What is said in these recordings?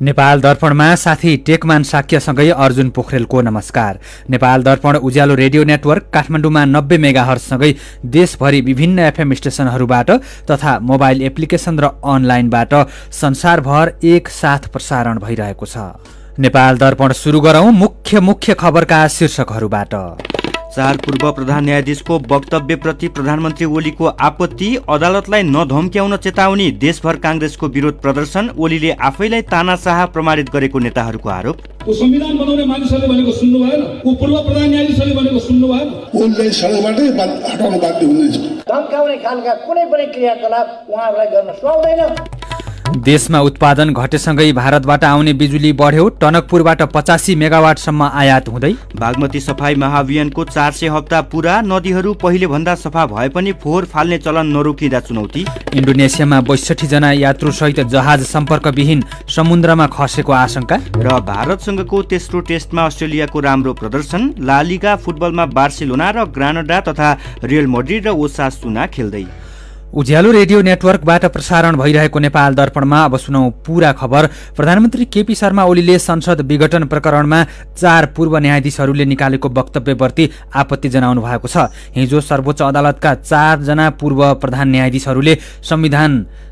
नेपाल दर्पणमा साथी टेकमान साक्यसँगै अर्जुन पोखरेलको नमस्कार। नेपाल दर्पण उज्यालो रेडियो नेटवर्क काठमाडौँमा 90 मेगाहर्जसँगै देशभरि विभिन्न एफएम स्टेशनहरूबाट तथा मोबाइल एप्लिकेसन र अनलाइनबाट संसारभर एकसाथ प्रसारण भइरहेको छ। नेपाल दर्पण सुरु गरौं मुख्य खबरका शीर्षकहरूबाट। 4 पूर्व प्रधान न्यायाधीशको वक्तव्यप्रति प्रधानमन्त्री ओलीको आपत्ति, अदालतलाई नधम्क्याउन चेतावनी, देशभर कांग्रेसको विरोध प्रदर्शन, ओलीले आफैलाई तानाशाह प्रमाणित गरेको नेताहरूको आरोप। संविधान बनाउने मानिसहरूले भनेको सुन्नु भएन, पूर्व प्रधान न्यायाधीशहरूले भनेको सुन्नु भएन। ओलीलाई सडकबाटै हटाउन बाध्य हुनेछ। धम्काउने खालका कुनै पनि क्रियाकलाप उहाँहरूलाई गर्न सुहाउँदैन। देशमा उत्पादन घटेसँगै भारतबाट आउने बिजुली बढ्यो, टनकपुरबाट 85 मेगावाटसम्म आयात हुँदै। बागमती सफाई महाअभियानको 400 हप्ता पूरा, नदीहरू पहिले भन्दा सफा भए पनि फोहोर फाल्ने चलन नरोकिँदा चुनौती। इन्डोनेसियामा 62 जना यात्रुसहित जहाज सम्पर्कविहीन समुद्रमा खसेको आशंका। र भारतसँगको तेस्रो टेस्टमा अस्ट्रेलियाको राम्रो प्रदर्शन। ला लिगा फुटबलमा बार्सिलोना र ग्रानडा तथा रियल मैड्रिड र ओसासुना खेल्दै। उज्यालो रेडियो नेटवर्कबाट प्रसारण भइरहेको नेपाल दर्पणमा अब सुनौ पूरा खबर। प्रधानमन्त्री केपी शर्मा ओलीले संसद विघटन प्रकरणमा 4 पूर्व न्यायाधीशहरूले निकालेको वक्तव्यप्रति आपत्ति जनाउनु भएको छ। हिजो सर्वोच्च अदालतका 4 जना पूर्व प्रधान न्यायाधीशहरूले संविधानको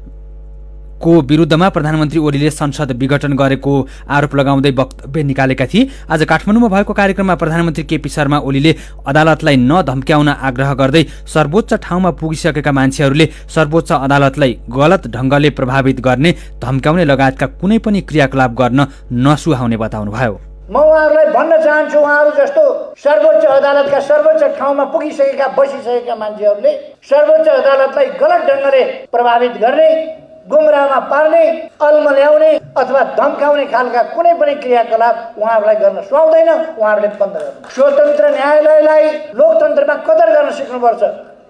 विरुद्धमा प्रधानमन्त्री ओलीले संसद विघटन गरेको आरोप लगाउँदै वक्तव्य निकालेका थिए। आज काठमाडौँमा भएको कार्यक्रममा प्रधानमन्त्री केपी शर्मा ओलीले अदालतलाई नधम्क्याउन आग्रह गर्दै सर्वोच्च ठाउँमा पुगिसकेका मान्छेहरूले सर्वोच्च अदालतलाई गलत ढंगले प्रभावित गर्ने, धम्क्याउने लगायतका कुनै पनि क्रियाकलाप गर्न नसुहाउने बताउनुभयो। म उहाँहरूलाई भन्न चाहन्छु, उहाँहरू जस्तो सर्वोच्च अदालतका सर्वोच्च ठाउँमा पुगिसकेका बसिसकेका मान्छेहरूले सर्वोच्च अदालतलाई गलत ढंगले प्रभावित गर्ने, गुमराहमा पार्ने, अल्मल्याउने अथवा धम्काउने खालका कुनै पनि क्रियाकलाप उहाँहरूलाई गर्न सुहाउँदैन। उहाँहरूले बन्द गर्नु। स्वतन्त्र न्यायालयलाई लोकतन्त्रमा कदर गर्न सिक्नुपर्छ।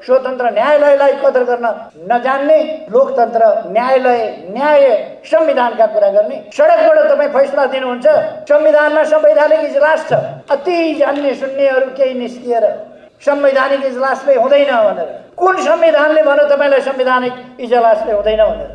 स्वतन्त्र न्यायालयलाई कदर गर्न नजान्ने, लोकतन्त्र न्याय संविधानका कुरा गर्ने, सडकबाट तपाईँ फैसला दिनुहुन्छ। संविधानमा संवैधानिक इजलास छ, अति जान्ने सुन्नेहरू केही निस्किएर संवैधानिक इजलासले हुँदैन भनेर, कुन संविधानले भन्यो तपाईँलाई संवैधानिक इजलासले हुँदैन भनेर?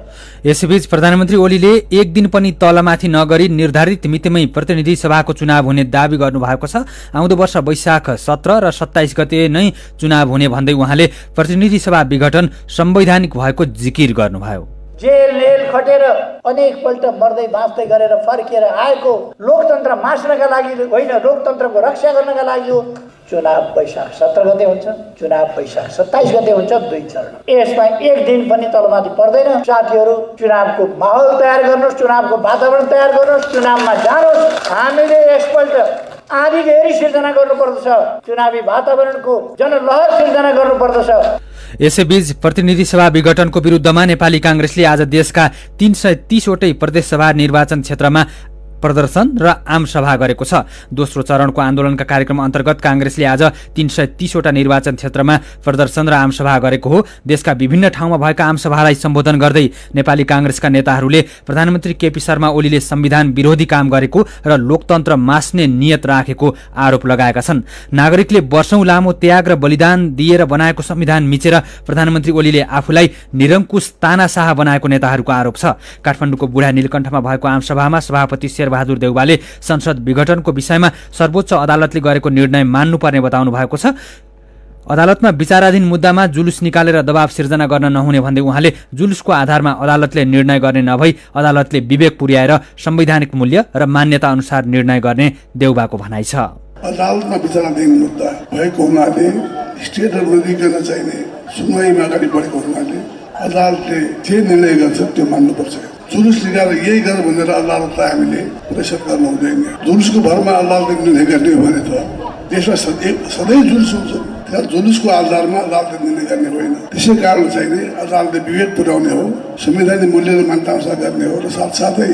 यसैबीच प्रधानमन्त्री ओलीले एक दिन पनि तलमाथि नगरी निर्धारित मितिमै प्रतिनिधि सभाको चुनाव हुने दावी गर्नुभएको छ। आउँदो वर्ष वैशाख 17 र 27 गते नै चुनाव हुने भन्दै उहाँले प्रतिनिधि सभा विघटन संवैधानिक भएको जिकिर गर्नुभयो। जेल खटेर अनेकपल्ट मर्दै बाँच्दै गरेर फर्किएर आएको लोकतन्त्र मास्नका लागि होइन, लोकतन्त्रको रक्षा गर्नका लागि हो। चुनाव वैशाख 17 गते हुन्छ, चुनाव वैशाख 27 गते हुन्छ, 2 चरण। यसमा एक दिन पनि तलमाथि पर्दैन। साथीहरू, चुनावको माहौल तयार गर्नुहोस्, चुनावको वातावरण तयार गर्नुहोस्, चुनावमा जानुहोस्। हामीले यसपल्ट आधी घेरी सिर्जना गर्नुपर्दछ, चुनावी वातावरणको जनलहर सिर्जना गर्नुपर्दछ। यसैबीच प्रतिनिधि सभा विघटनको विरुद्धमा नेपाली कांग्रेसले आज देशका 330 वटै प्रदेशसभा निर्वाचन क्षेत्रमा प्रदर्शन र आमसभा गरेको छ। दोस्रो चरणको आन्दोलनका कार्यक्रम अन्तर्गत कांग्रेसले आज 330 वटा निर्वाचन क्षेत्रमा प्रदर्शन र आमसभा गरेको हो। देशका विभिन्न ठाउँमा भएका आमसभालाई सम्बोधन गर्दै नेपाली कांग्रेसका नेताहरूले प्रधानमन्त्री केपी शर्मा ओलीले संविधान विरोधी काम गरेको र लोकतन्त्र मास्ने नियत राखेको आरोप लगाएका छन्। नागरिकले वर्षौं लामो त्याग र बलिदान दिएर बनाएको संविधान मिचेर प्रधानमन्त्री ओलीले आफूलाई निरङ्कुश तानाशाह बनाएको नेताहरूको आरोप छ। काठमाडौँको बुढा नीलकण्ठमा भएको आमसभामा सभापति बहादुर देउवाले संसद विघटनको विषयमा सर्वोच्च अदालतले गरेको निर्णय मान्नुपर्ने बताउनु भएको छ। अदालतमा विचाराधीन मुद्दामा जुलुस निकालेर दबाव सिर्जना गर्न नहुने भन्दै उहाँले जुलुसको आधारमा अदालतले निर्णय गर्ने नभई अदालतले विवेक पुर्याएर संवैधानिक मूल्य र मान्यता अनुसार निर्णय गर्ने देउवाको भनाइ छ। अदालतमा विचाराधीन मुद्दा भएको हुनाले स्टेटहरू नदिकन चाहिने सुनवाईमा अगाडि बढेको हुनाले अदालतले जे निर्णय गर्छ त्यो मान्नुपर्छ। जुलुस निकालेर यही गर भनेर अदालतलाई हामीले प्रेसर गर्न हुँदैन। जुलुसको भरमा अदालतले निर्णय गर्ने हो भने त देशमा सधैँ जुलुस हुन्छ। त्यहाँ जुलुसको आधारमा अदालतले निर्णय गर्ने होइन। त्यसै कारण चाहिँ अदालतले विवेक पुर्याउने हो, संवैधानिक मूल्य र मान्यता अनुसार गर्ने हो र साथसाथै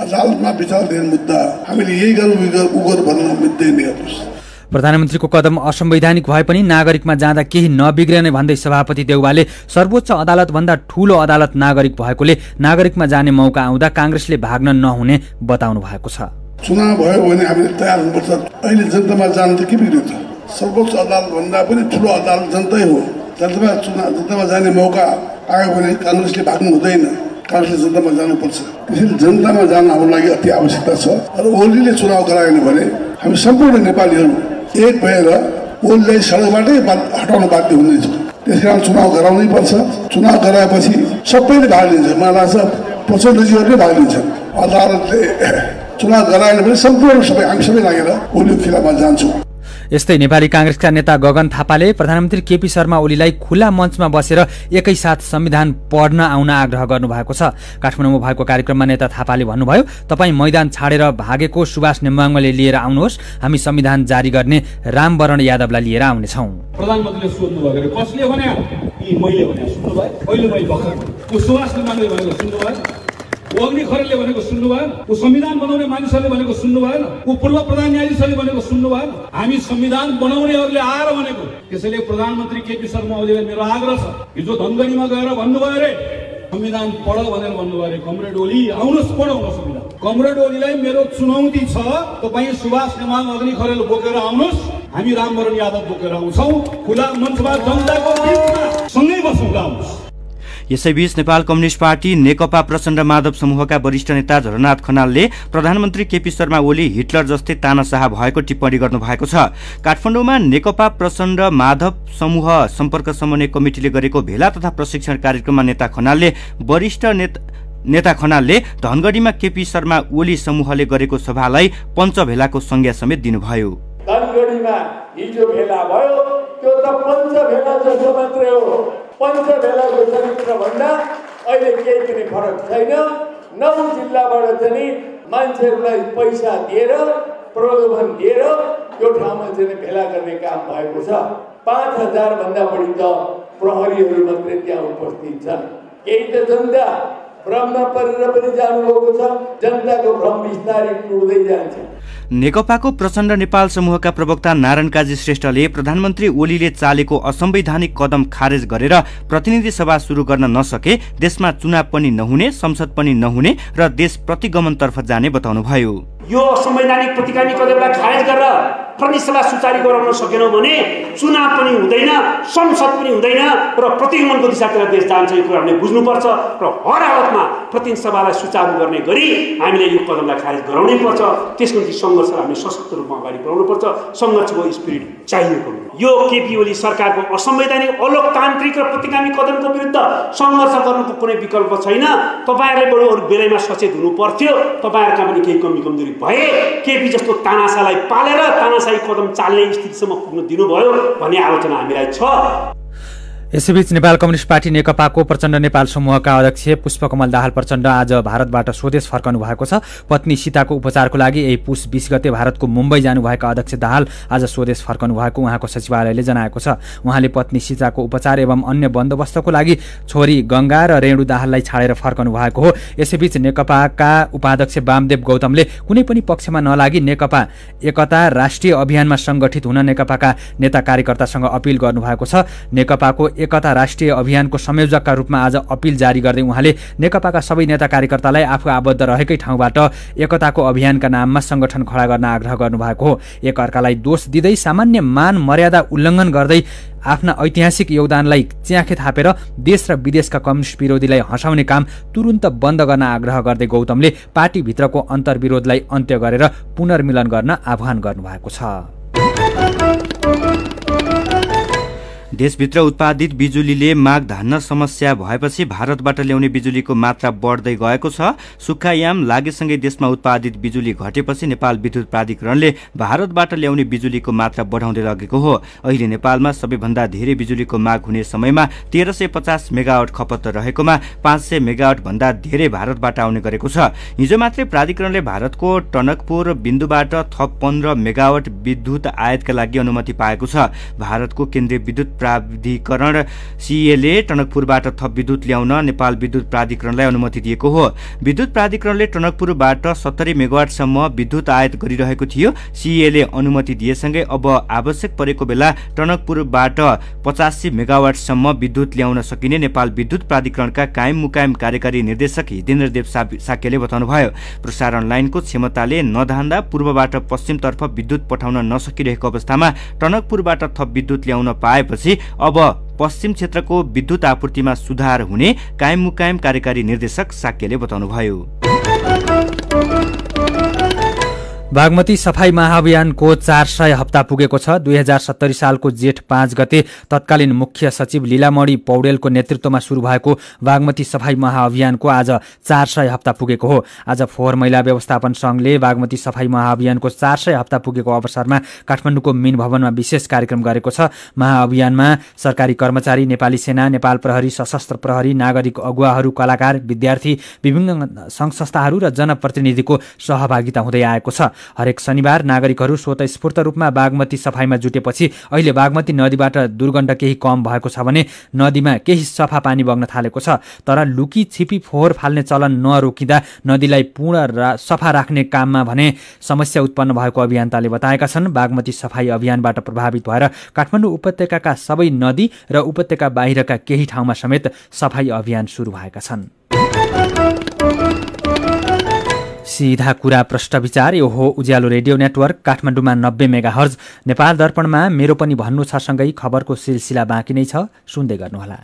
अदालतमा विचाराधीन मुद्दा हामीले यही गर उ गर भन्न मिल्दैन हेर्नुहोस्। प्रधानमन्त्रीको कदम असंवैधानिक भए पनि नागरिकमा जाँदा केही नबिग्रने भन्दै सभापति देउवाले सर्वोच्च अदालतभन्दा ठूलो अदालत नागरिक भएकोले नागरिकमा जाने मौका आउँदा कांग्रेसले भाग्न नहुने बताउनु भएको छ। चुनाव भयो भने हामीले तयार हुनुपर्छ। अहिले जनतामा जान त के बिग्रिन्छ? सर्वोच्च अदालत भन्दा पनि ठूलो अदालत जनतै हो। जनतामा जाने मौका आयो भने कांग्रेसले भाग्नु हुँदैन। काङ्ग्रेसले जनतामा जानुपर्छ। त्यसैले जनतामा जान हाम्रो लागि अति आवश्यकता छ र ओलीले चुनाव गराएन भने हामी सम्पूर्ण नेपालीहरू एक भएर ओलीलाई सडकबाटै हटाउन बाध्य हुनेछौँ। त्यस कारण चुनाव गराउनै पर्छ। चुनाव गराएपछि सबैले भाग लिन्छ। मलाई लाग्छ प्रचण्डजीहरूले भाग लिन्छन्। अदालतले चुनाव गराएन भने सम्पूर्ण हामी सबै लागेर ओलीको खिलाफमा जान्छौँ। यस्तै नेपाली काङ्ग्रेसका नेता गगन थापाले प्रधानमन्त्री केपी शर्मा ओलीलाई खुला मञ्चमा बसेर एकैसाथ संविधान पढ्न आउन आग्रह गर्नुभएको छ। काठमाडौँमा भएको कार्यक्रममा नेता थापाले भन्नुभयो, तपाईँ मैदान छाडेर भागेको सुभाष नेम्बाङले लिएर आउनुहोस्, हामी संविधान जारी गर्ने रामवरण यादवलाई लिएर आउनेछौँ। प्रधानमन्त्रीले सोध्नु भयो कसले भने मैले भने सुन्नुभयो? अहिले मैले भर्खर सुभाष नेम्बाङले भनेको सुन्नुभयो? अग्नि खरेलले भनेको सुन्नु भएन? संविधान बनाउने मानिसहरूले भनेको सुन्नु भएन? पूर्व प्रधान न्यायाधीशले भनेको सुन्नु भएन? हामी संविधान बनाउनेहरूले आएर भनेको। त्यसैले प्रधानमन्त्री केपी शर्मा ओलीलाई मेरो आग्रह छ, हिजो धनगढीमा गएर भन्नुभयो अरे संविधान पढ भनेर भन्नुभयो अरे। कमरेड ओली आउनुहोस्, पढाउनु संविधान। कमरेड ओलीलाई मेरो चुनौती छ, तपाईँ सुभाष नेमाङ अग्नि खरेल बोकेर आउनुहोस्, हामी रामवरण यादव बोकेर आउँछौँ। खुला मञ्चमा जनताको बिचमा सँगै बसौँ, आउनुहोस्। यसैबीच नेपाल कम्युनिस्ट पार्टी नेकपा प्रचण्ड माधव समूहका वरिष्ठ नेता झलनाथ खनालले प्रधानमन्त्री केपी शर्मा ओली हिटलर जस्तै तानाशाह भएको टिप्पणी गर्नुभएको छ। काठमाडौँमा नेकपा प्रचण्ड माधव समूह सम्पर्क समन्वय कमिटिले गरेको भेला तथा प्रशिक्षण कार्यक्रममा नेता खनालले धनगढीमा केपी शर्मा ओली समूहले गरेको सभालाई पञ्चभेलाको संज्ञा समेत दिनुभयो। धनगढीमा हिजो भेला भयो, त्यो त पञ्चभेला जस्तो मात्रै हो। पञ्चभेलाको चरित्र भन्दा अहिले केही पनि फरक छैन। 9 जिल्लाबाट चाहिँ मान्छेहरूलाई पैसा दिएर प्रलोभन दिएर यो ठाउँमा चाहिँ भेला गर्ने काम भएको छ। 5000 भन्दा बढी त प्रहरीहरू मात्रै त्यहाँ उपस्थित छन्। केही त जनता भ्रममा परेर पनि जानुभएको छ। जनताको भ्रम बिस्तारै टुट्दै जान्छ। नेकपाको प्रचण्ड नेपाल समूहका प्रवक्ता नारायण काजी श्रेष्ठले प्रधानमन्त्री ओलीले चालेको असंवैधानिक कदम खारेज गरेर प्रतिनिधि सभा सुरु गर्न नसके देशमा चुनाव पनि नहुने, संसद पनि नहुने र देश प्रतिगमनतर्फ जाने बताउनुभयो। यो असंवैधानिक प्रतिगामी कदमलाई खारेज गरेर प्रतिनिधि सभा सुचारू गराउन सकेनौँ भने चुनाव पनि हुँदैन, संसद पनि हुँदैन र प्रतिगमनको दिशातिर देश जान्छ। यो कुरा हामीले बुझ्नुपर्छ र हर हालतमा प्रतिनिधि सभालाई सुचारू गर्ने गरी हामीले यो कदमलाई खारेज गराउनै पर्छ। त्यसको निम्ति सङ्घर्ष हामीले सशक्त रूपमा अगाडि बढाउनु पर्छ। सङ्घर्षको स्पिरिट चाहिएको यो केपी ओली सरकारको असंवैधानिक अलोकतान्त्रिक र प्रतिगामी कदमको विरुद्ध सङ्घर्ष गर्नुको कुनै विकल्प छैन। तपाईँहरूले बरु अरू बेलैमा सचेत हुनु पर्थ्यो। तपाईँहरूका पनि केही कमी कमजोरी भए केपी जस्तो तानाशाहलाई पालेर तानाशाही कदम चाल्ने स्थितिसम्म पुग्न दिनुभयो भन्ने आलोचना हामीलाई छ। यसैबीच नेपाल कम्युनिस्ट पार्टी नेकपाको प्रचण्ड नेपाल समूहका अध्यक्ष पुष्पकमल दाहाल प्रचण्ड आज भारतबाट स्वदेश फर्कनु भएको छ। पत्नी सीताको उपचारको लागि यही पुष 20 गते भारतको मुम्बई जानुभएका अध्यक्ष दाहाल आज स्वदेश फर्कनु भएको उहाँको सचिवालयले जनाएको छ। उहाँले पत्नी सीताको उपचार एवं अन्य बन्दोबस्तको लागि छोरी गंगा र रेणु दाहाललाई छाडेर फर्कनु भएको हो। यसैबीच नेकपाका उपाध्यक्ष वामदेव गौतमले कुनै पनि पक्षमा नलागी नेकपा एकता राष्ट्रिय अभियानमा संगठित हुन नेकपाका नेता कार्यकर्तासँग अपिल गर्नुभएको छ। नेकपाको एकता राष्ट्रिय अभियानको संयोजकका रूपमा आज अपिल जारी गर्दै उहाँले नेकपाका सबै नेता कार्यकर्तालाई आफू आबद्ध रहेकै ठाउँबाट एकताको अभियानका नाममा संगठन खडा गर्न आग्रह गर्नुभएको हो। एकअर्कालाई दोष दिँदै सामान्य मान मर्यादा उल्लङ्घन गर्दै आफ्ना ऐतिहासिक योगदानलाई च्याखे थापेर देश र विदेशका कम्युनिस्ट विरोधीलाई हँसाउने काम तुरुन्त बन्द गर्न आग्रह गर्दै गौतमले पार्टीभित्रको अन्तर्विरोधलाई अन्त्य गरेर पुनर्मिलन गर्न आह्वान गर्नुभएको छ। देशभित्र उत्पादित बिजुलीले माग धान्न समस्या भएपछि भारतबाट ल्याउने बिजुलीको मात्रा बढ्दै गएको छ। सुक्खायाम लागेसँगै देशमा उत्पादित बिजुली घटेपछि नेपाल विद्युत प्राधिकरणले भारतबाट ल्याउने बिजुलीको मात्रा बढाउँदै लगेको हो। अहिले नेपालमा सबैभन्दा धेरै बिजुलीको माग हुने समयमा 1350 मेगावाट खपत रहेकोमा 500 मेगावाट भन्दा धेरै भारतबाट आउने गरेको छ। हिजो मात्रै प्राधिकरणले भारतको टनकपुर बिन्दुबाट थप 15 मेगावाट विद्युत आयातका लागि अनुमति पाएको छ। भारतको केन्द्रीय विद्युत प्राधिकरण सीएले टनकपुरबाट थप विद्युत ल्याउन नेपाल विद्युत प्राधिकरणलाई अनुमति दिएको हो। विद्युत प्राधिकरणले टनकपुरबाट 70 मेगावाटसम्म विद्युत आयात गरिरहेको थियो। सीएले अनुमति दिएसँगै अब आवश्यक परेको बेला टनकपुरबाट 85 मेगावाटसम्म विद्युत ल्याउन सकिने नेपाल विद्युत प्राधिकरणका कायम मुकायम कार्यकारी निर्देशक हितेन्द्रदेव साक्यले बताउनुभयो। प्रसारण लाइनको क्षमताले नधान्दा पूर्वबाट पश्चिमतर्फ विद्युत पठाउन नसकिरहेको अवस्थामा टनकपुरबाट थप विद्युत ल्याउन पाएपछि भएपछि अब पश्चिम क्षेत्रको विद्युत आपूर्तिमा सुधार हुने कायम मुकायम कार्यकारी निर्देशक साक्यले बताउनुभयो। बागमती सफाई महाअभियानको 400 हप्ता पुगेको छ। 2070 सालको जेठ 5 गते तत्कालीन मुख्य सचिव लीलामणि पौडेलको नेतृत्वमा शुरू भएको बागमती सफाई महाअभियानको आज 400 हप्ता पुगेको हो। आज फोहोर मैला व्यवस्थापन संघले बागमती सफाई महाअभियानको 400 हप्ता पुगेको अवसरमा काठमाडौँको मिन भवनमा विशेष कार्यक्रम गरेको छ। महाअभियानमा सरकारी कर्मचारी, नेपाली सेना, नेपाल प्रहरी, सशस्त्र प्रहरी, नागरिक अगुवाहरू, कलाकार, विद्यार्थी, विभिन्न सङ्घ संस्थाहरू र जनप्रतिनिधिको सहभागिता हुँदै आएको छ। हरेक शनिबार नागरिकहरू स्वतस्फूर्त रूपमा बागमती सफाईमा जुटेपछि अहिले बागमती नदीबाट दुर्गन्ध केही कम भएको छ भने नदीमा केही सफा पानी बग्न थालेको छ। तर लुकी छिपी फोहोर फाल्ने चलन नरोकिँदा नदीलाई पूर्ण सफा राख्ने काममा भने समस्या उत्पन्न भएको अभियन्ताले बताएका छन्। बागमती सफाई अभियानबाट प्रभावित भएर काठमाडौँ उपत्यकाका सबै नदी र उपत्यका बाहिरका केही ठाउँमा समेत सफाई अभियान सुरु भएका छन्। सीधा कुरा प्रष्ट विचार यो हो उज्यालो रेडियो नेटवर्क काठमाडौँमा 90 मेगाहर्ज, नेपाल दर्पणमा मेरो पनि भन्नु छ सँगै खबरको सिलसिला बाँकी नै छ, सुन्दै गर्नुहोला।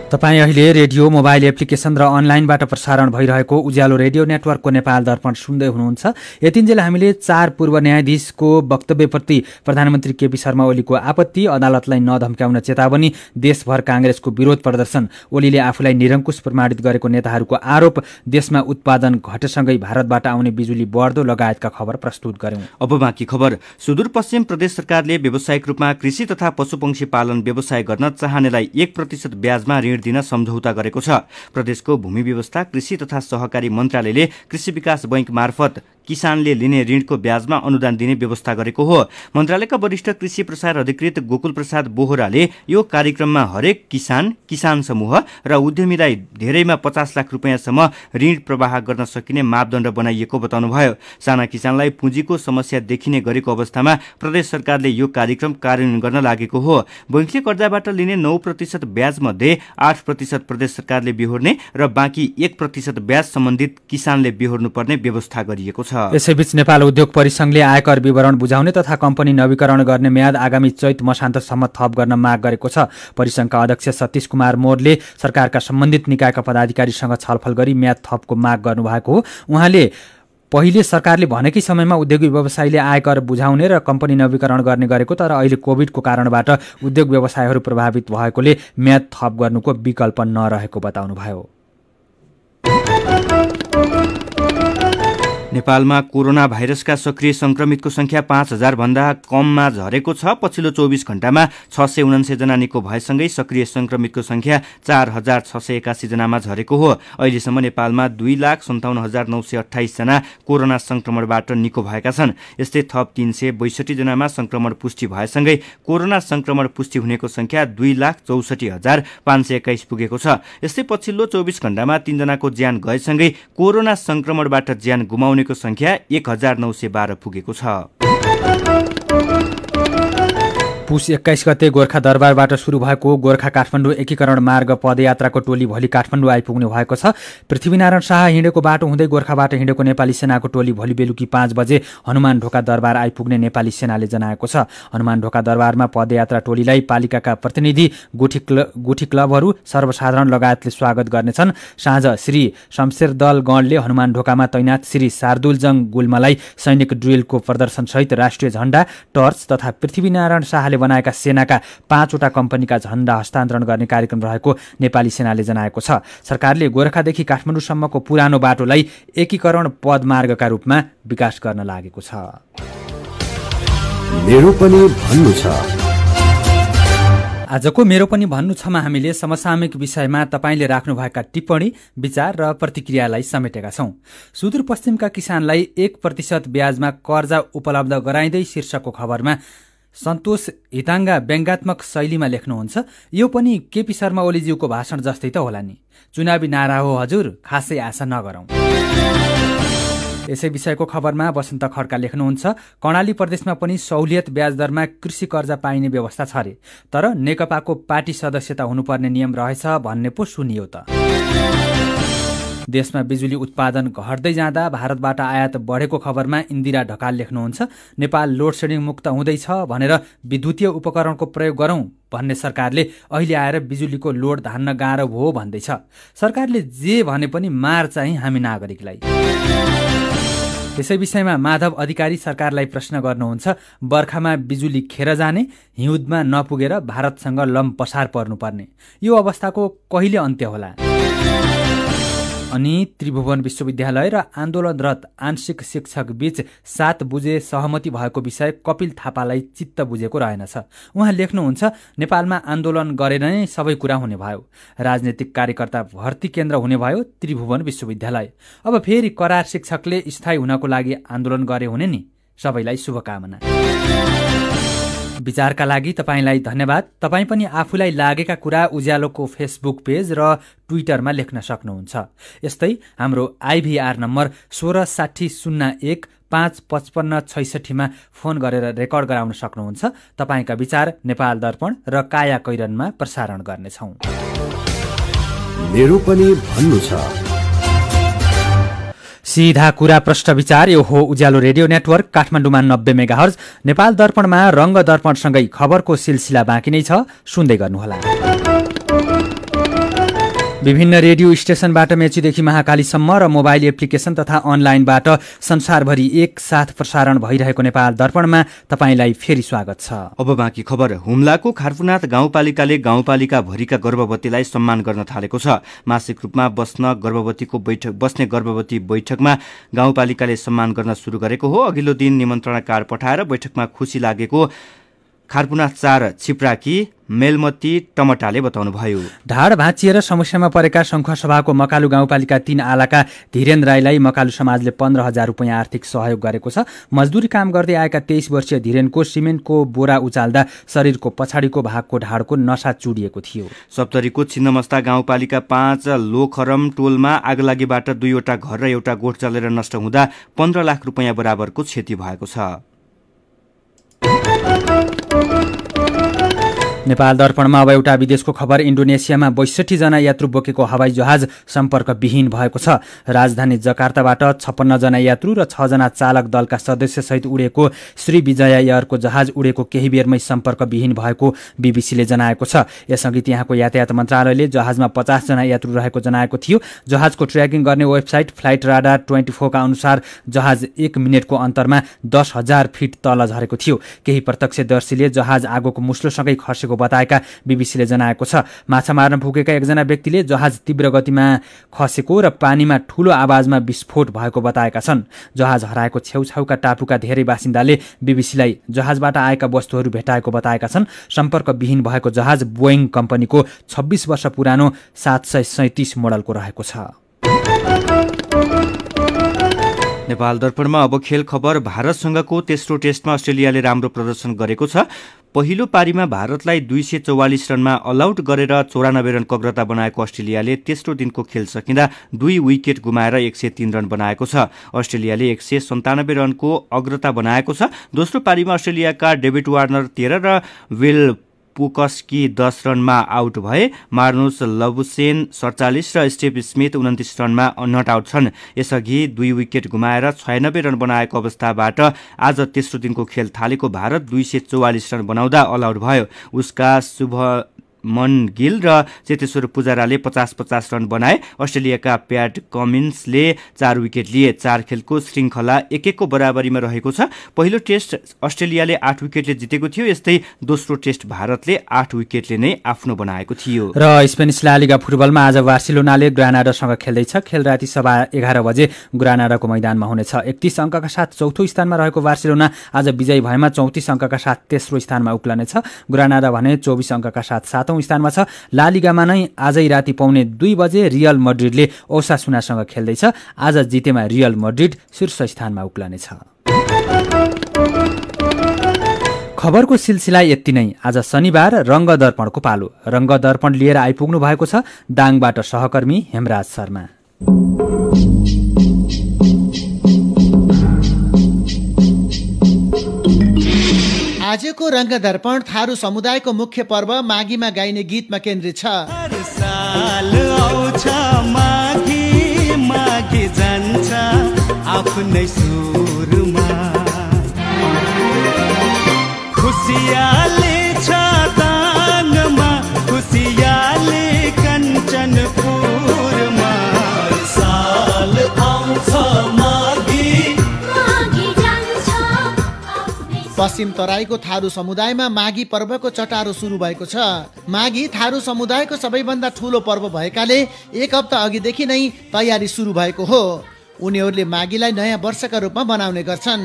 तपाईँ अहिले रेडियो, मोबाइल एप्लिकेसन र अनलाइनबाट प्रसारण भइरहेको उज्यालो रेडियो नेटवर्कको नेपाल दर्पण सुन्दै हुनुहुन्छ। यतिन्जेल हामीले 4 पूर्व न्यायाधीशको वक्तव्यप्रति प्रधानमन्त्री केपी शर्मा ओलीको आपत्ति, अदालतलाई नधम्क्याउन चेतावनी, देशभर काङ्ग्रेसको विरोध प्रदर्शन, ओलीले आफूलाई निरङ्कुश प्रमाणित गरेको नेताहरूको आरोप, देशमा उत्पादन घटेसँगै भारतबाट आउने बिजुली बढ्दो लगायतका खबर प्रस्तुत गर्यौं। अब बाँकी खबर। सुदूरपश्चिम प्रदेश सरकारले व्यावसायिक रूपमा कृषि तथा पशुपक्षी पालन व्यवसाय गर्न चाहनेलाई 1% ब्याजमा ऋण दिन सम्झौता गरेको छ। प्रदेशको भूमि व्यवस्था, कृषि तथा सहकारी मन्त्रालयले कृषि विकास बैंक मार्फत किसानले लिने ऋणको ब्याजमा अनुदान दिने व्यवस्था गरेको हो। मन्त्रालयका वरिष्ठ कृषि प्रसार अधिकृत गोकुल प्रसाद बोहराले यो कार्यक्रममा हरेक किसान समूह र उद्यमीलाई धेरैमा 50 लाख रुपियाँसम्म ऋण प्रवाह गर्न सकिने मापदण्ड बनाइएको बताउनुभयो। साना किसानलाई पुँजीको समस्या देखिने गरेको अवस्थामा प्रदेश सरकारले यो कार्यक्रम कार्यान्वयन गर्न लागेको हो। बैंकले कर्जाबाट लिने 9% ब्याज मध्ये 8% प्रदेश सरकारले बिहोर्ने र बाँकी 1% ब्याज सम्बन्धित किसानले बिहोर्नुपर्ने व्यवस्था गरिएको छ। यसैबीच नेपाल उद्योग परिसंघले आयकर विवरण बुझाउने तथा कम्पनी नवीकरण गर्ने म्याद आगामी चैत मसान्तसम्म थप गर्न माग गरेको छ। परिसंघका अध्यक्ष सतीश कुमार मोरले सरकारका सम्बन्धित निकायका पदाधिकारीसँग छलफल गरी म्याद थपको माग गर्नुभएको हो। उहाँले पहिले सरकारले भनेकै समयमा उद्योगी व्यवसायीले आयकर बुझाउने र कम्पनी नवीकरण गर्ने गरेको, तर अहिले कोभिडको कारणबाट उद्योग व्यवसायहरू प्रभावित भएकोले म्याद थप गर्नुको विकल्प नरहेको बताउनुभयो। नेपालमा कोरोना भाइरसका सक्रिय संक्रमितको संख्या 5000 भन्दा कममा झरेको छ। पछिल्लो 24 घण्टामा 679 जना निको भएसँगै सक्रिय संक्रमितको संख्या 4681 जनामा झरेको हो। अहिलेसम्म नेपालमा 2,57,928 जना कोरोना संक्रमणबाट निको भएका छन्। यस्तै थप 362 जनामा संक्रमण पुष्टि भएसँगै कोरोना संक्रमण पुष्टि हुनेको संख्या 2,64,521 पुगेको छ। यस्तै पछिल्लो 24 घण्टामा 3 जनाको ज्यान गएसँगै कोरोना संक्रमणबाट ज्यान गुमाउने को संख्या 1912 पुगेको छ। पुस 21 गते गोर्खा दरबारबाट शुरू भएको गोर्खा काठमाडौँ एकीकरण मार्ग पदयात्राको टोली भोलि काठमाडौँ आइपुग्ने भएको छ। पृथ्वीनारायण शाह हिँडेको बाटो हुँदै गोर्खाबाट हिँडेको नेपाली सेनाको टोली भोलि बेलुकी 5 बजे हनुमान ढोका दरबार आइपुग्ने नेपाली सेनाले जनाएको छ। हनुमान ढोका दरबारमा पदयात्रा टोलीलाई पालिकाका प्रतिनिधि, गुठी क्लबहरू, सर्वसाधारण लगायतले स्वागत गर्नेछन्। साँझ श्री शमशेरदल गणले हनुमान ढोकामा तैनात श्री शार्दुलजङ गुल्मालाई सैनिक ड्रिलको प्रदर्शनसहित राष्ट्रिय झण्डा, टर्च तथा पृथ्वीनारायण शाहले बनाएका सेनाका 5 वटा कम्पनीका झण्डा हस्तान्तरण गर्ने कार्यक्रम रहेको नेपाली सेनाले जनाएको छ। सरकारले गोरखादेखि काठमाडौँसम्मको पुरानो बाटोलाई एकीकरण पदमार्गका रूपमा विकास गर्न लागेको छ। मेरो पनि भन्नु छ। आजको मेरो पनि भन्नु छमा हामीले समसामयिक विषयमा तपाईले राख्नुभएका टिप्पणी, विचार र प्रतिक्रियालाई समेटेका छौं। सुदूरपश्चिमका किसानलाई 1% ब्याजमा कर्जा उपलब्ध गराइँदै शीर्षकको खबरमा सन्तोष हिताङ्गा व्यङ्ग्यात्मक शैलीमा लेख्नुहुन्छ, यो पनि केपी शर्मा ओलीज्यूको भाषण जस्तै त होला नि, चुनावी नारा हो हजुर, खासै आशा नगरौं। यसै विषयको खबरमा वसन्त खड्का लेख्नुहुन्छ, कर्णाली प्रदेशमा पनि सहुलियत ब्याज दरमा कृषि कर्जा पाइने व्यवस्था छ अरे, तर नेकपाको पार्टी सदस्यता हुनुपर्ने नियम रहेछ भन्ने पो सुनियो त। देशमा बिजुली उत्पादन घट्दै जाँदा भारतबाट आयात बढेको खबरमा इन्दिरा ढकाल लेख्नुहुन्छ, नेपाल लोड सेडिङ मुक्त हुँदैछ भनेर विद्युतीय उपकरणको प्रयोग गरौँ भन्ने सरकारले अहिले आएर बिजुलीको लोड धान्न गाह्रो भयो भन्दैछ। सरकारले जे भने पनि मार चाहिँ हामी नागरिकलाई। त्यसै विषयमा माधव अधिकारी सरकारलाई प्रश्न गर्नुहुन्छ, बर्खामा बिजुली खेर जाने, हिउँदमा नपुगेर भारतसँग लम्पसार पर्नुपर्ने यो अवस्थाको कहिले अन्त्य होला? अनि त्रिभुवन विश्वविद्यालय र आन्दोलनरत आंशिक शिक्षक बीच 7 बुझे सहमति भएको विषय कपिल थापालाई चित्त बुझेको रहेनछ। उहाँ लेख्नुहुन्छ, नेपालमा आन्दोलन गरेर नै सबै कुरा हुने भयो, राजनीतिक कार्यकर्ता भर्ती केन्द्र हुने भयो त्रिभुवन विश्वविद्यालय। अब फेरि करार शिक्षकले स्थायी हुनको लागि आन्दोलन गरे हुने नि। सबैलाई शुभकामना। विचारका लागि तपाईलाई धन्यवाद। तपाईँ पनि आफूलाई लागेका कुरा उज्यालोको फेसबुक पेज र ट्विटरमा लेख्न सक्नुहुन्छ। यस्तै हाम्रो IVR नम्बर 166001 55566 मा फोन गरेर रेकर्ड गराउन सक्नुहुन्छ। तपाईका विचार नेपाल दर्पण र काया कैरनमा प्रसारण गर्नेछौँ। मेरो पनि भन्नु छ। सीधा कुरा प्रश्न विचार यो हो उज्यालो रेडियो नेटवर्क काठमाडौँमा 90 मेगाहर्ज। नेपाल दर्पणमा रङ्ग दर्पणसँगै खबरको सिलसिला बाँकी नै छ, सुन्दै गर्नुहोला। विभिन्न रेडियो स्टेशनबाट मेचीदेखि महाकालीसम्म र मोबाइल एप्लिकेसन तथा अनलाइनबाट संसारभरि एकसाथ प्रसारण भइरहेको नेपाल दर्पणमा तपाईलाई फेरि स्वागत छ। अब बाँकी खबर। हुम्लाको खारपुनाथ गाउँपालिकाले गाउँपालिका भरिका गर्भवतीलाई सम्मान गर्न थालेको छ। मासिक रूपमा बस्ने गर्भवती बैठकमा गाउँपालिकाले सम्मान गर्न सुरु गरेको हो। अघिल्लो दिन निमन्त्रणा कार्ड पठाएर बैठकमा खुसी लागेको खारपुनाथ 4 छिप्राकी मेलमती टमटाले बताउनुभयो। ढाड भाँचिएर समस्यामा परेका शङ्खसभाको मकालु गाउँपालिका 3 आलाका धीरेन्द्र राईलाई मकालु समाजले 15,000 रुपियाँ आर्थिक सहयोग गरेको छ। मजदुरी काम गर्दै आएका 23 वर्षीय धीरेनको सिमेन्टको बोरा उचाल्दा शरीरको पछाडिको भागको ढाडको नसा चुडिएको थियो। सप्तरीको छिन्नमस्ता गाउँपालिका 5 लोखरम टोलमा आगलागीबाट 2वटा घर र एउटा गोठ जलेर नष्ट हुँदा 15 लाख रुपियाँ बराबरको क्षति भएको छ। नेपाल दर्पणमा अब एउटा विदेशको खबर। इन्डोनेसियामा 62 जना यात्रु बोकेको हवाई जहाज सम्पर्कविहीन भएको छ। राजधानी जकार्ताबाट 56 जना यात्रु र 6 जना चालक दलका सदस्यसहित उडेको श्री विजया एयरको जहाज उडेको केही बेरमै सम्पर्कविहीन भएको बीबीसीले जनाएको छ। यसअघि त्यहाँको यातायात मन्त्रालयले जहाजमा 50 जना यात्रु रहेको जनाएको थियो। जहाजको ट्र्याकिङ गर्ने वेबसाइट फ्लाइट राडार 24 का अनुसार जहाज 1 मिनेटको अन्तरमा 10,000 फिट तल झरेको थियो। केही प्रत्यक्षदर्शीले जहाज आगोको मुस्लोसँगै खसेको बताएका बीबीसीले जनाएको छ। माछा मार्न पुगेका एकजना व्यक्तिले जहाज तीव्र गतिमा खसेको र पानीमा ठूलो आवाजमा विस्फोट भएको बताएका छन्। जहाज हराएको छेउछाउका टापुका धेरै बासिन्दाले बीबीसीलाई जहाजबाट आएका वस्तुहरू भेटाएको बताएका छन्। सम्पर्कविहीन भएको जहाज बोइङ कम्पनीको 26 वर्ष पुरानो 737 मोडलको रहेको छ। नेपाल दर्पणमा अब खेल खबर। भारतसँगको तेस्रो टेस्टमा अस्ट्रेलियाले राम्रो प्रदर्शन गरेको छ। पहिलो पारीमा भारतलाई 244 रनमा अलआउट गरेर 94 रनको अग्रता बनाएको अस्ट्रेलियाले तेस्रो दिनको खेल सकिँदा 2 विकेट गुमाएर 103 रन बनाएको छ। अस्ट्रेलियाले 197 रनको अग्रता बनाएको छ। दोस्रो पारीमा अस्ट्रेलियाका डेभिड वार्नर 13 र विल पुकस्की 10 रनमा आउट भए। मार्नुस लबुसेन 47 र स्टिभ स्मिथ 29 रनमा नट आउट छन्। यसअघि 2 विकेट गुमाएर 96 रन बनाएको अवस्थाबाट आज तेस्रो दिनको खेल थालेको भारत 244 रन बनाउँदा अल आउट भयो। उसका शुभमन गिल र चेतेश्वर पुजाराले 50-50 रन बनाए। अस्ट्रेलियाका प्याट कमिन्सले 4 विकेट लिए। 4 खेलको श्रृङ्खला 1-1 को बराबरीमा रहेको छ। पहिलो टेस्ट अस्ट्रेलियाले 8 विकेटले जितेको थियो। यस्तै दोस्रो टेस्ट भारतले 8 विकेटले नै आफ्नो बनाएको थियो। र स्पेनिस ला लिगा फुटबलमा आज बार्सिलोनाले ग्रानाडासँग खेल्दैछ। खेल राति 11:15 बजे ग्रानाडाको मैदानमा हुनेछ। 31 अङ्कका साथ चौथो स्थानमा रहेको बार्सिलोना आज विजयी भएमा 34 अङ्कका साथ तेस्रो स्थानमा उक्लनेछ। ग्रानाडा भने 24 अङ्कका साथ 7औं स्थानमा छ। ला लिगामा नै आजै राति 2:45 बजे रियल मड्रिडले ओसासुनासँग खेल्दैछ। आज जितेमा रियल मड्रिड शीर्ष स्थानमा उक्लनेछ। खबरको सिलसिला यति नै। आज शनिबार रङ्ग दर्पणको पालो। रङ्ग दर्पण लिएर आइपुग्नु भएको छ दाङबाट सहकर्मी हेमराज शर्मा। आजको रङ्ग दर्पण थारू समुदायको मुख्य पर्व माघीमा गाइने गीतमा केन्द्रित छ। आफ्नै सुरमा खुसियाले छ दाङमा खुसियाले कञ्चनपुरमा साल आउँछ माघी जान्छ। पश्चिम तराईको थारू समुदायमा माघी पर्वको चटारो सुरु भएको छ। माघी थारू समुदायको सबैभन्दा ठुलो पर्व भएकाले एक हप्ता अघिदेखि नै तयारी सुरु भएको हो। उनीहरूले माघीलाई नयाँ वर्षका रूपमा मनाउने गर्छन्।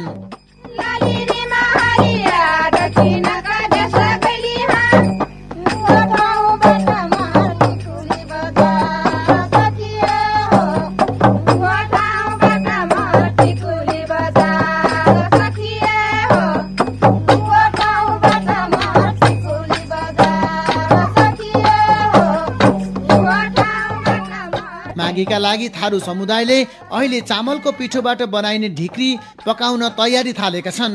माघीका लागि थारू समुदायले अहिले चामलको पिठोबाट बनाइने ढिक्री पकाउन तयारी थालेका छन्।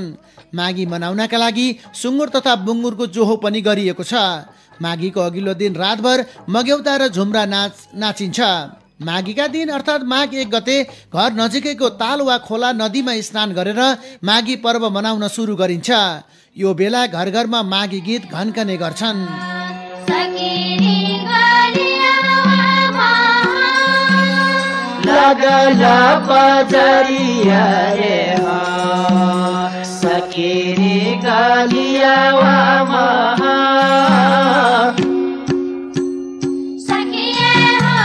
माघी मनाउनका लागि सुँगुर तथा बुङ्गुरको जोहो पनि गरिएको छ। माघीको अघिल्लो दिन रातभर मगेउता र झुम्रा नाचिन्छ। माघीका दिन अर्थात् माघ 1 गते घर नजिकैको ताल वा खोला नदीमा स्नान गरेर माघी पर्व मनाउन सुरु गरिन्छ। यो बेला घर घरमा माघी गीत घन्कने गर्छन्। लगला बजरिया रे सकेरे गालिया वामा सकिए हो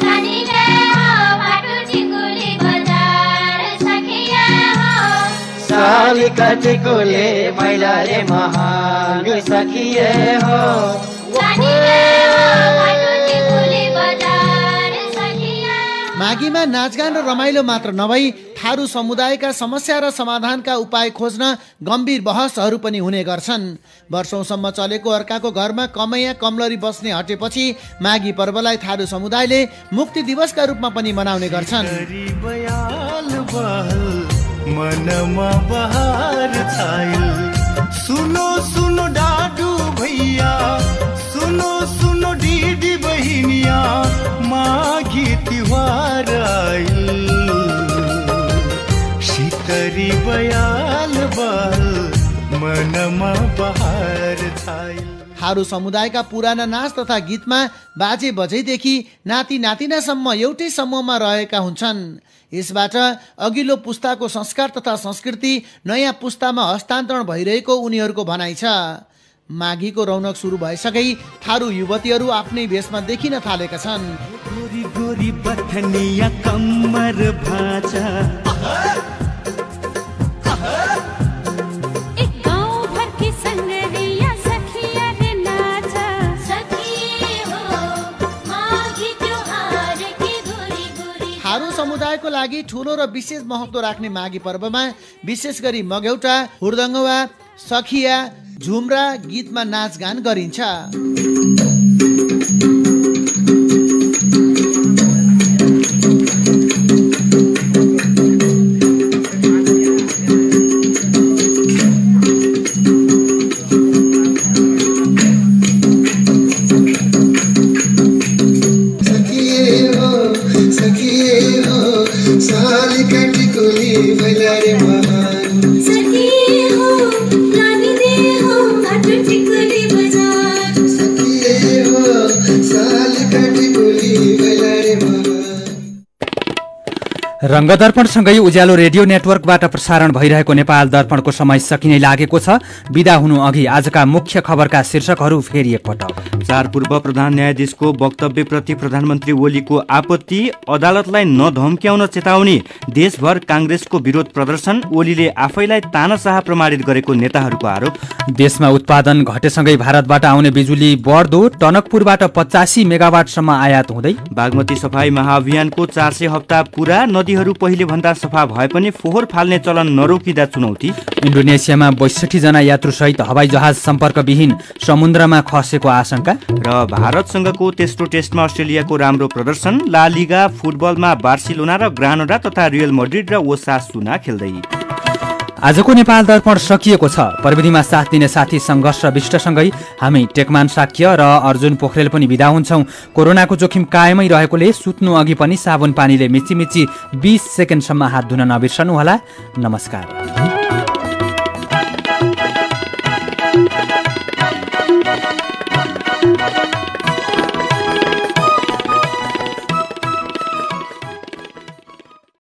नानीले हो बाटो टिकुली बजार सकिए हो साली कटिकुले मैला रे महान सकिए हो नानीले हो बाटो टिकुली बजार सकिए। माघीमा नाचगान र रमाइलो मात्र नभई थारू समुदायका समस्या र समाधानका उपाय खोज्न गम्भीर बहसहरू पनि हुने गर्छन्। वर्षौंसम्म चलेको अर्काको घरमा कमैया कमलरी बस्ने हटेपछि माघी पर्वलाई थारू समुदायले मुक्ति दिवसका रूपमा पनि मनाउने गर्छन्। मनमा बहार छाइल सुनो सुनो डाडु भैया सुनो सुनो दिदी बहिनिया माघी तिहार आइल शीतरी बयाल बल मनमा बहार छाइल। थारू समुदायका पुराना नाच तथा गीतमा बाजे बजैदेखि नाति नातिनासम्म एउटै समूहमा रहेका हुन्छन्। यसबाट अघिल्लो पुस्ताको संस्कार तथा संस्कृति नयाँ पुस्तामा हस्तान्तरण भइरहेको उनीहरूको भनाइ छ। माघीको रौनक सुरु भइसकै थारू युवतीहरू आफ्नै भेषमा देखिन थालेका छन्। गोरी गोरी बथनिया कम्मर भाचा थारू समुदायको लागि ठुलो र विशेष महत्त्व राख्ने माघी पर्वमा विशेष गरी मगेउटा, हुर्दङ्गवा, सखिया, झुम्रा गीतमा नाचगान गरिन्छ। रङ्गदर्पणसँगै उज्यालो रेडियो नेटवर्कबाट प्रसारण भइरहेको नेपाल दर्पणको समय सकिने लागेको छ। बिदा हुनु अघि आजका मुख्य खबरका शीर्षकहरू फेरि एकपटक। पूर्व प्रधान न्यायाधीशको वक्तव्यप्रति प्रधानमन्त्री ओलीको आपत्ति, अदालतलाई नधम्क्याउन चेतावनी, देशभर काङ्ग्रेसको विरोध प्रदर्शन, ओलीले आफैलाई तानाशाह प्रमाणित गरेको नेताहरूको आरोप। देशमा उत्पादन घटेसँगै भारतबाट आउने बिजुली बढ्दो, टनकपुरबाट 85 मेगावाटसम्म आयात हुँदै। बागमती सफाई महाअभियानको 400 हप्ता पूरा, नदीहरू पहिले भन्दा सफा भए पनि फोहोर फाल्ने चलन नरोकिँदा चुनौती। इन्डोनेसियामा 62 जना यात्रुसहित हवाई जहाज सम्पर्कविहीन समुद्रमा खसेको आशंका। र भारतसँगको तेस्रो टेस्टमा अस्ट्रेलियाको राम्रो प्रदर्शन। ला लिगा फुटबलमा बार्सिलोना र ग्रानोडा तथा रियल मड्रिड र ओसासुना खेल्दै। आजको नेपाल दर्पण सकिएको छ। प्रविधिमा साथ दिने साथी सङ्घर्ष विष्टसँगै हामी टेकमान शाक्य र अर्जुन पोखरेल पनि बिदा हुन्छौँ। कोरोनाको जोखिम कायमै रहेकोले सुत्नु अघि पनि साबुन पानीले मिची 20 सेकेन्डसम्म हात धुन नबिर्सनुहोला। नमस्कार।